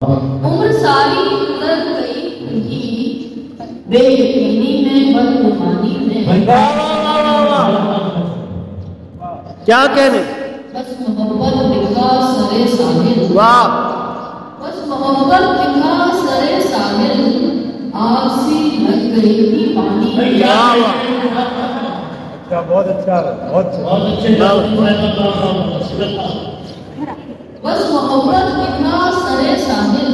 उम्र सारी गुजर गई उनकी, बेयकीनी में बदगुमानी में। क्या कहने? बस मोहब्बत लिखा सरे साहिल, वाह। बस मोहब्बत लिखा सरे साहिल, आपसी लग गई थी पानी। अच्छा, बहुत अच्छा, बहुत अच्छे। बस मोहब्बत लिखा सरे साहिल,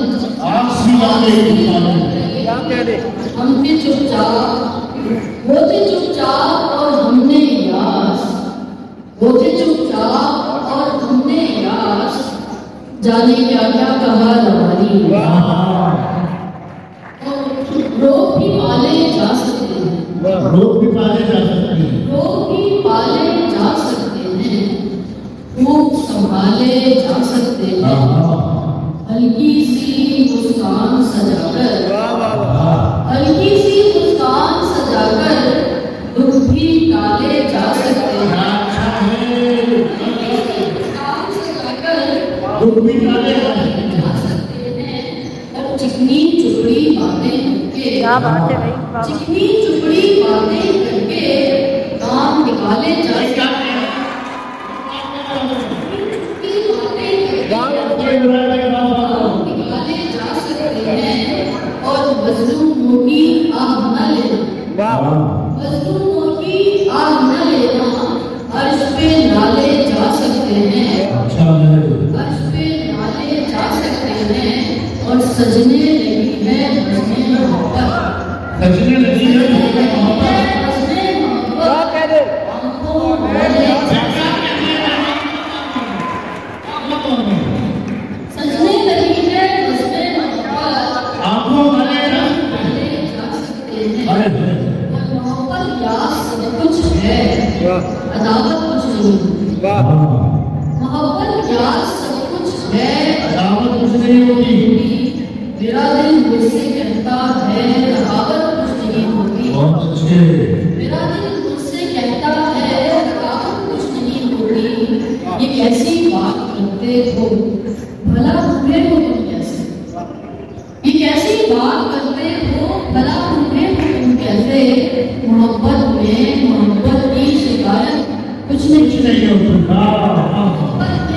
हमने चुपचाप होते चुपचाप और हमने यास, होते चुपचाप और हमने यास, जाने क्या क्या कहा रवानी। रोग भी पाले जा सकते हैं, रोग भी पाले जा सकते हैं, रोग भी पाले जा सकते हैं, खूब संभाले जा सकते हैं। हल्की सी मुस्कान सजाकर, हल्की सी मुस्कान सजाकर, दुख भी टाले जा सकते हैं। हल्की सी मुस्कान सजाकर दुख भी टाले जा सकते हैं। और चिकनी चुपड़ी बातें करके, क्या बात है भाई, चिकनी चुपड़ी बातें करके काम निकाले जा सकते हैं। निकाले जा सकते हैं। और मजलूमों की आह न लेना, मजलूमों की आह न लेना, अर्श पे नाले जा सकते हैं, अर्श पे नाले जा सकते हैं। और सजने लगी है बजने मोहब्बत, सजने लगी है मोहब्बत, बजने मोहब्बत, आंखों वाले सजने लगी है बजने मोहब्बत, आंखों वाले नाले जा सकते हैं। मोहब्बत याद सब कुछ है, अदावत कुछ नहीं। मोहब्बत याद सब कुछ है, अदावत कुछ नहीं होती। मेरा दिल मुझसे कहता है रकावत कुछ नहीं होती। बहुत अच्छे। मेरा दिल मुझसे कहता है रकावत कुछ नहीं होती। ये कैसी बात करते हो भला तुम्हें हो तुम कैसे, ये कैसी बात करते हो भला तुम्हें हो तुम कैसे। मोहब्बत में मोहब्बत की शिकायत कुछ नहीं नहीं होती। मोहब्बत